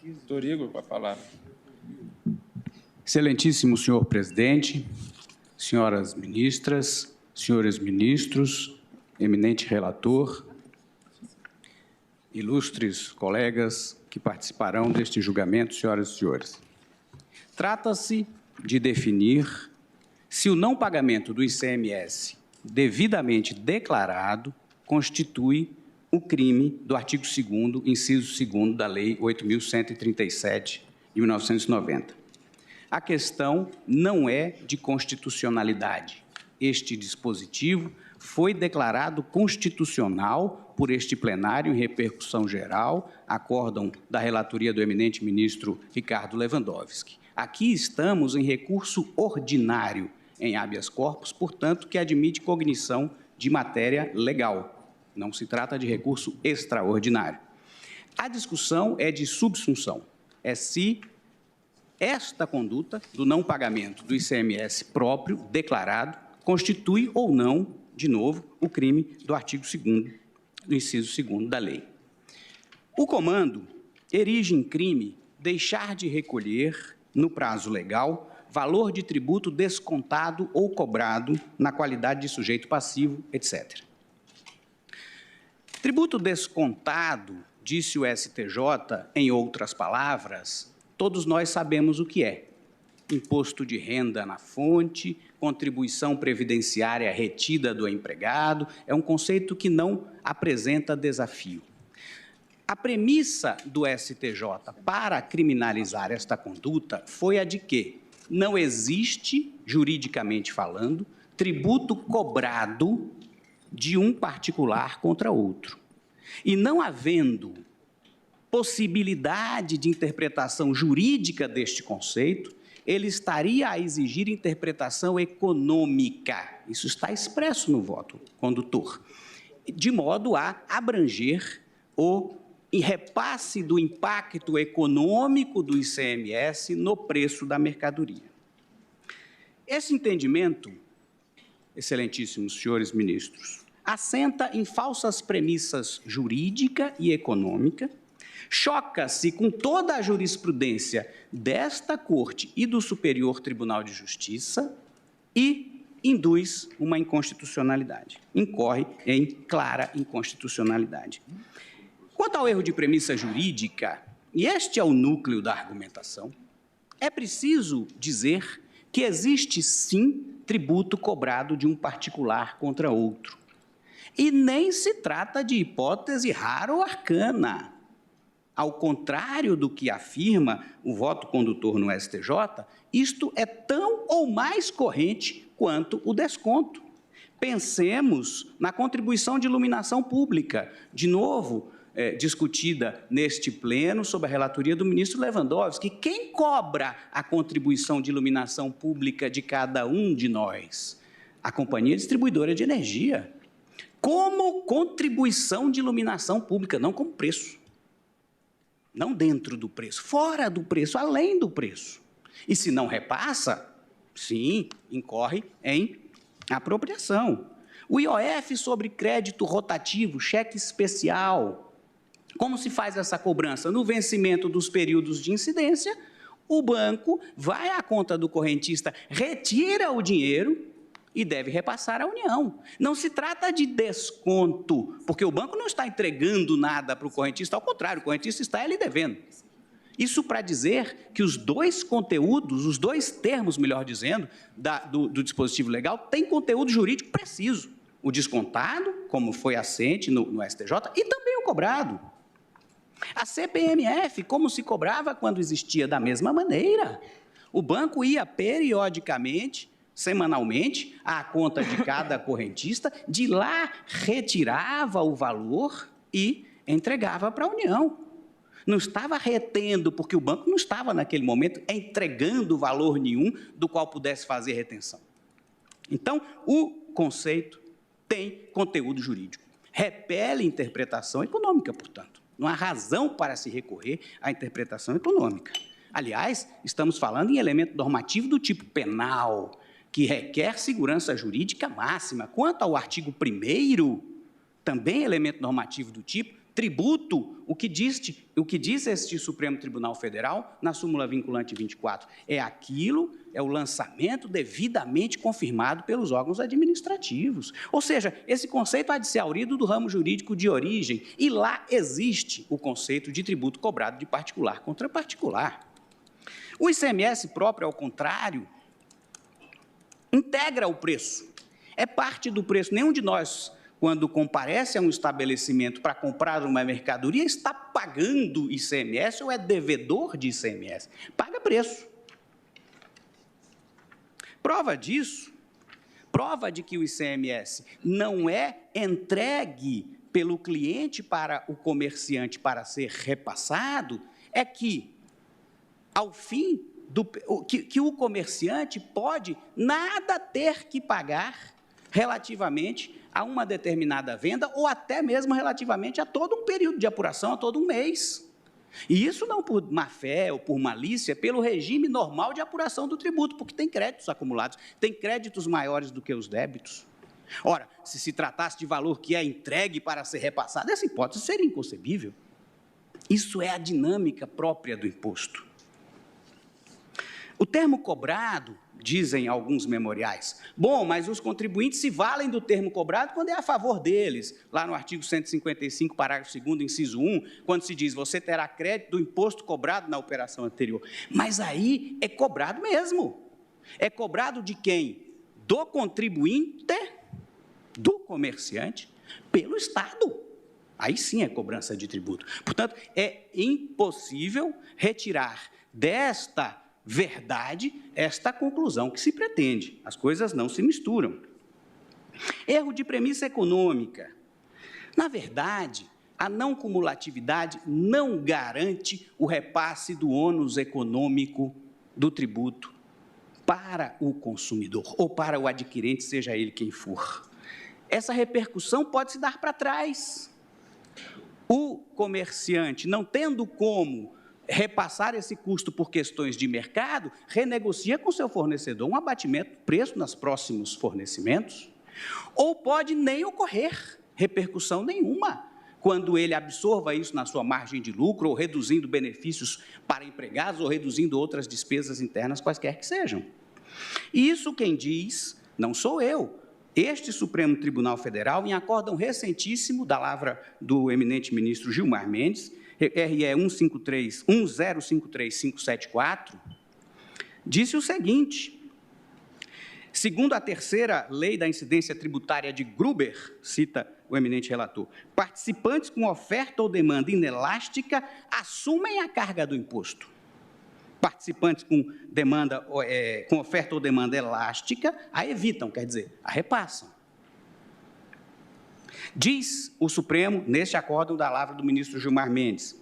Doutor Igor, com a palavra. Excelentíssimo senhor presidente, senhoras ministras, senhores ministros, eminente relator, ilustres colegas que participarão deste julgamento, senhoras e senhores. Trata-se de definir se o não pagamento do ICMS devidamente declarado constitui o crime do artigo 2º, inciso 2º da Lei 8.137, de 1990. A questão não é de constitucionalidade. Este dispositivo foi declarado constitucional por este plenário em repercussão geral, acórdão da relatoria do eminente ministro Ricardo Lewandowski. Aqui estamos em recurso ordinário em habeas corpus, portanto, que admite cognição de matéria legal. Não se trata de recurso extraordinário. A discussão é de subsunção. É se esta conduta do não pagamento do ICMS próprio, declarado, constitui ou não, de novo, o crime do artigo 2º, do inciso 2º da lei. O comando erige em crime deixar de recolher, no prazo legal, valor de tributo descontado ou cobrado na qualidade de sujeito passivo, etc. Tributo descontado, disse o STJ, em outras palavras, todos nós sabemos o que é. Imposto de renda na fonte, contribuição previdenciária retida do empregado, é um conceito que não apresenta desafio. A premissa do STJ para criminalizar esta conduta foi a de que não existe, juridicamente falando, tributo cobrado de um particular contra outro. E não havendo possibilidade de interpretação jurídica deste conceito, ele estaria a exigir interpretação econômica. Isso está expresso no voto condutor, de modo a abranger o repasse do impacto econômico do ICMS no preço da mercadoria. Esse entendimento, excelentíssimos senhores ministros, assenta em falsas premissas jurídica e econômica, choca-se com toda a jurisprudência desta Corte e do Superior Tribunal de Justiça e induz uma inconstitucionalidade, incorre em clara inconstitucionalidade. Quanto ao erro de premissa jurídica, e este é o núcleo da argumentação, é preciso dizer que existe, sim, tributo cobrado de um particular contra outro. E nem se trata de hipótese rara ou arcana. Ao contrário do que afirma o voto condutor no STJ, isto é tão ou mais corrente quanto o desconto. Pensemos na contribuição de iluminação pública, de novo, discutida neste pleno sob a relatoria do ministro Lewandowski. Quem cobra a contribuição de iluminação pública de cada um de nós? A Companhia Distribuidora de Energia. Como contribuição de iluminação pública, não como preço. Não dentro do preço, fora do preço, além do preço. E se não repassa, sim, incorre em apropriação. O IOF sobre crédito rotativo, cheque especial. Como se faz essa cobrança? No vencimento dos períodos de incidência, o banco vai à conta do correntista, retira o dinheiro e deve repassar à União. Não se trata de desconto, porque o banco não está entregando nada para o correntista, ao contrário, o correntista está ele devendo. Isso para dizer que os dois conteúdos, os dois termos, melhor dizendo, do dispositivo legal, têm conteúdo jurídico preciso. O descontado, como foi assente no STJ, e também o cobrado. A CPMF, como se cobrava quando existia da mesma maneira. O banco ia periodicamente, semanalmente, à conta de cada correntista, de lá retirava o valor e entregava para a União. Não estava retendo, porque o banco não estava, naquele momento, entregando valor nenhum do qual pudesse fazer retenção. Então, o conceito tem conteúdo jurídico. Repele interpretação econômica, portanto. Não há razão para se recorrer à interpretação econômica. Aliás, estamos falando em elemento normativo do tipo penal, que requer segurança jurídica máxima. Quanto ao artigo 1º, também elemento normativo do tipo tributo, o que diz este Supremo Tribunal Federal, na súmula vinculante 24, é o lançamento devidamente confirmado pelos órgãos administrativos. Ou seja, esse conceito há de ser aurido do ramo jurídico de origem, e lá existe o conceito de tributo cobrado de particular contra particular. O ICMS próprio, ao contrário, integra o preço, é parte do preço. Nenhum de nós, quando comparece a um estabelecimento para comprar uma mercadoria, está pagando ICMS ou é devedor de ICMS. Paga preço. Prova disso, prova de que o ICMS não é entregue pelo cliente para o comerciante para ser repassado, é que, ao fim, que o comerciante pode nada ter que pagar relativamente a uma determinada venda ou até mesmo relativamente a todo um período de apuração, a todo um mês. E isso não por má-fé ou por malícia, pelo regime normal de apuração do tributo, porque tem créditos acumulados, tem créditos maiores do que os débitos. Ora, se tratasse de valor que é entregue para ser repassado, essa hipótese seria inconcebível. Isso é a dinâmica própria do imposto. O termo cobrado, dizem alguns memoriais, bom, mas os contribuintes se valem do termo cobrado quando é a favor deles. Lá no artigo 155, parágrafo 2º, inciso 1, quando se diz, você terá crédito do imposto cobrado na operação anterior. Mas aí é cobrado mesmo. É cobrado de quem? Do contribuinte, do comerciante, pelo Estado. Aí sim é cobrança de tributo. Portanto, é impossível retirar desta verdade esta conclusão que se pretende. As coisas não se misturam. Erro de premissa econômica. Na verdade, a não cumulatividade não garante o repasse do ônus econômico do tributo para o consumidor ou para o adquirente, seja ele quem for. Essa repercussão pode se dar para trás. O comerciante, não tendo como repassar esse custo por questões de mercado, renegocia com seu fornecedor um abatimento do preço nos próximos fornecimentos, ou pode nem ocorrer repercussão nenhuma, quando ele absorva isso na sua margem de lucro, ou reduzindo benefícios para empregados, ou reduzindo outras despesas internas, quaisquer que sejam. E isso quem diz, não sou eu, este Supremo Tribunal Federal, em acórdão recentíssimo da lavra do eminente ministro Gilmar Mendes, RE 1053574, disse o seguinte, segundo a terceira lei da incidência tributária de Gruber, cita o eminente relator, participantes com oferta ou demanda inelástica assumem a carga do imposto. Participantes com oferta ou demanda elástica a evitam, quer dizer, a repassam. Diz o Supremo, neste acórdão da lavra do ministro Gilmar Mendes,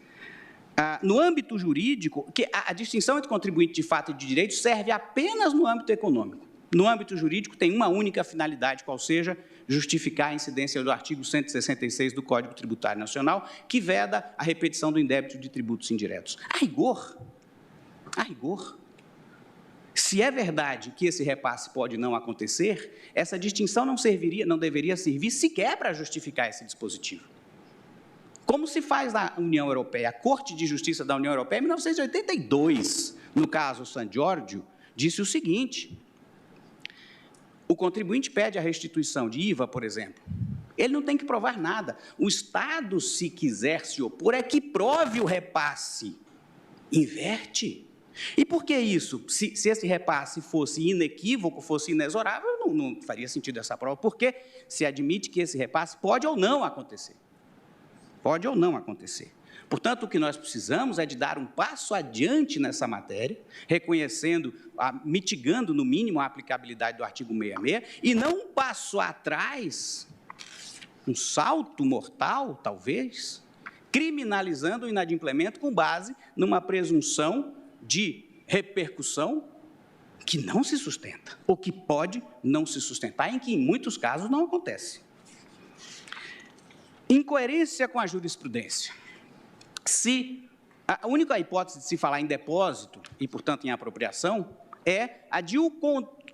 no âmbito jurídico, que a distinção entre contribuinte de fato e de direito serve apenas no âmbito econômico. No âmbito jurídico tem uma única finalidade, qual seja justificar a incidência do artigo 166 do Código Tributário Nacional, que veda a repetição do indébito de tributos indiretos. A rigor, se é verdade que esse repasse pode não acontecer, essa distinção não deveria servir sequer para justificar esse dispositivo. Como se faz na União Europeia? A Corte de Justiça da União Europeia, em 1982, no caso San Giorgio, disse o seguinte, o contribuinte pede a restituição de IVA, por exemplo, ele não tem que provar nada. O Estado, se quiser se opor, é que prove o repasse. Inverte. E por que isso? Se esse repasse fosse inequívoco, fosse inexorável, não faria sentido essa prova, porque se admite que esse repasse pode ou não acontecer. Pode ou não acontecer. Portanto, o que nós precisamos é de dar um passo adiante nessa matéria, reconhecendo, mitigando, no mínimo, a aplicabilidade do artigo 66, e não um passo atrás, um salto mortal, talvez, criminalizando o inadimplemento com base numa presunção de repercussão que não se sustenta, ou que pode não se sustentar, em que, em muitos casos, não acontece. Incoerência com a jurisprudência. A única hipótese de se falar em depósito, e, portanto, em apropriação, é a de o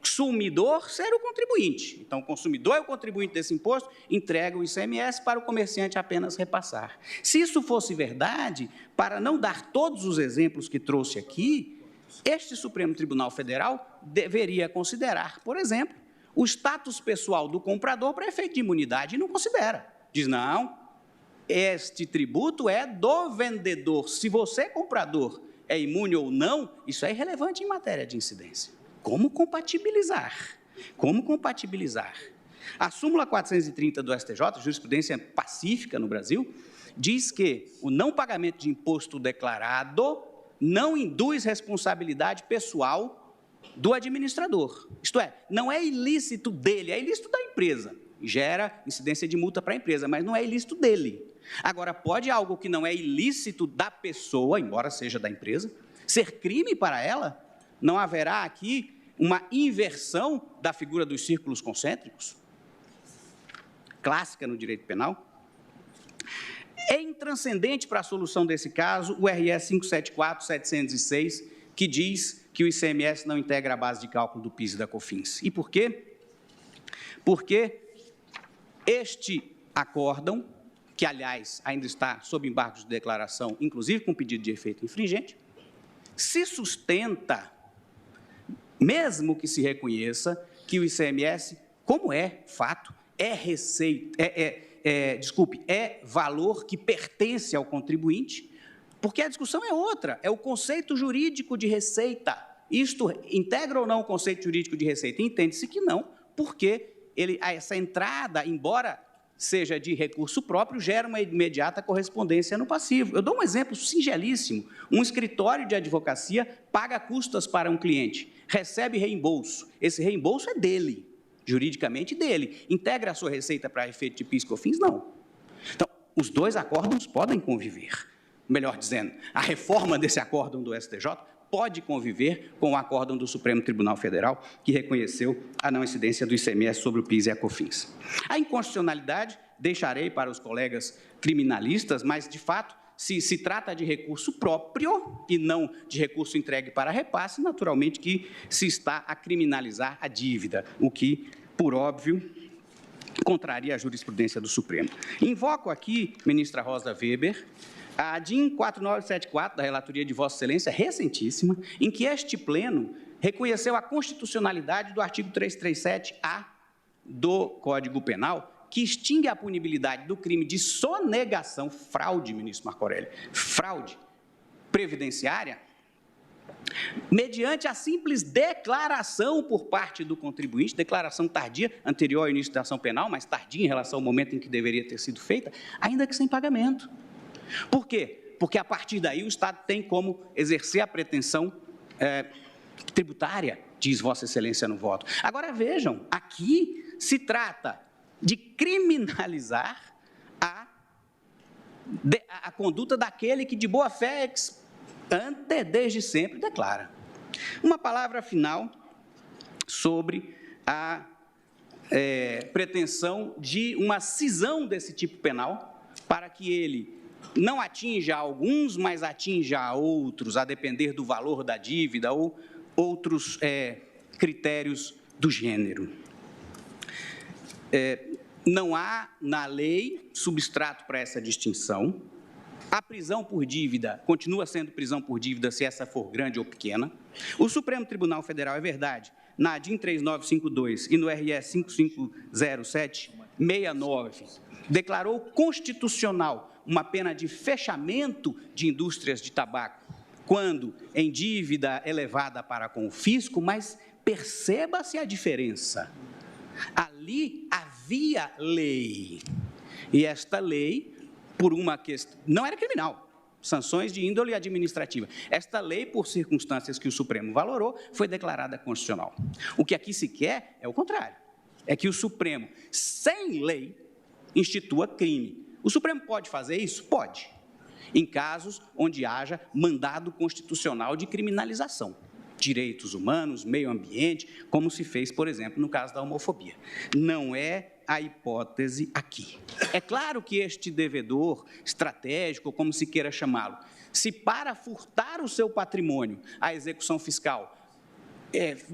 consumidor ser o contribuinte. Então, o consumidor é o contribuinte desse imposto, entrega o ICMS para o comerciante apenas repassar. Se isso fosse verdade, para não dar todos os exemplos que trouxe aqui, este Supremo Tribunal Federal deveria considerar, por exemplo, o status pessoal do comprador para efeito de imunidade, e não considera. Diz, não, este tributo é do vendedor. Se você, comprador, é imune ou não, isso é irrelevante em matéria de incidência. Como compatibilizar? Como compatibilizar? A súmula 430 do STJ, jurisprudência pacífica no Brasil, diz que o não pagamento de imposto declarado não induz responsabilidade pessoal do administrador. Isto é, não é ilícito dele, é ilícito da empresa. Gera incidência de multa para a empresa, mas não é ilícito dele. Agora, pode algo que não é ilícito da pessoa, embora seja da empresa, ser crime para ela? Não haverá aqui uma inversão da figura dos círculos concêntricos? Clássica no direito penal. É intranscendente para a solução desse caso o RS 574/706, que diz que o ICMS não integra a base de cálculo do PIS e da COFINS. E por quê? Porque este acórdão, que, aliás, ainda está sob embargo de declaração, inclusive com pedido de efeito infringente, se sustenta, mesmo que se reconheça que o ICMS, como é fato, é receita, é valor que pertence ao contribuinte, porque a discussão é outra, é o conceito jurídico de receita. Isto integra ou não o conceito jurídico de receita? Entende-se que não, porque essa entrada, embora seja de recurso próprio, gera uma imediata correspondência no passivo. Eu dou um exemplo singelíssimo. Um escritório de advocacia paga custas para um cliente, recebe reembolso. Esse reembolso é dele, juridicamente dele. Integra a sua receita para efeito de PIS e COFINS? Não. Então, os dois acórdãos podem conviver. Melhor dizendo, a reforma desse acórdão do STJ pode conviver com o acórdão do Supremo Tribunal Federal, que reconheceu a não incidência do ICMS sobre o PIS e a COFINS. A inconstitucionalidade deixarei para os colegas criminalistas, mas, de fato, se trata de recurso próprio e não de recurso entregue para repasse, naturalmente que se está a criminalizar a dívida, o que, por óbvio, contraria a jurisprudência do Supremo. Invoco aqui, ministra Rosa Weber, a DIN 4974, da Relatoria de Vossa Excelência, recentíssima, em que este pleno reconheceu a constitucionalidade do artigo 337-A do Código Penal, que extingue a punibilidade do crime de sonegação, fraude, ministro Marco Aurélio, fraude previdenciária, mediante a simples declaração por parte do contribuinte, declaração tardia, anterior ao início da ação penal, mas tardia em relação ao momento em que deveria ter sido feita, ainda que sem pagamento. Por quê? Porque, a partir daí, o Estado tem como exercer a pretensão tributária, diz Vossa Excelência no voto. Agora, vejam, aqui se trata de criminalizar a conduta daquele que, de boa fé, desde sempre, declara. Uma palavra final sobre a pretensão de uma cisão desse tipo penal, para que ele não atinja alguns, mas atinja outros, a depender do valor da dívida ou outros critérios do gênero. Não há na lei substrato para essa distinção. A prisão por dívida continua sendo prisão por dívida se essa for grande ou pequena. O Supremo Tribunal Federal, é verdade, na DIN 3952 e no RS 550769, declarou constitucional uma pena de fechamento de indústrias de tabaco, quando em dívida elevada para com o fisco, mas perceba-se a diferença. Ali havia lei, e esta lei, por uma questão, não era criminal, sanções de índole administrativa. Esta lei, por circunstâncias que o Supremo valorou, foi declarada constitucional. O que aqui se quer é o contrário, é que o Supremo, sem lei, institua crime. O Supremo pode fazer isso? Pode, em casos onde haja mandado constitucional de criminalização. Direitos humanos, meio ambiente, como se fez, por exemplo, no caso da homofobia. Não é a hipótese aqui. É claro que este devedor estratégico, como se queira chamá-lo, se para furtar o seu patrimônio, a execução fiscal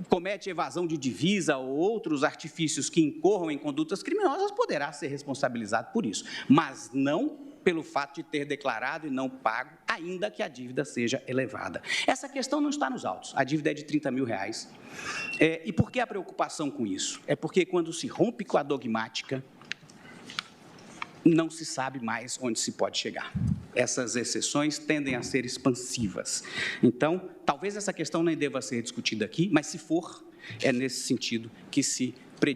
comete evasão de divisa ou outros artifícios que incorram em condutas criminosas, poderá ser responsabilizado por isso, mas não pelo fato de ter declarado e não pago, ainda que a dívida seja elevada. Essa questão não está nos autos, a dívida é de R$30 mil. E por que a preocupação com isso? É porque quando se rompe com a dogmática, não se sabe mais onde se pode chegar. Essas exceções tendem a ser expansivas. Então, talvez essa questão nem deva ser discutida aqui, mas se for, é nesse sentido que se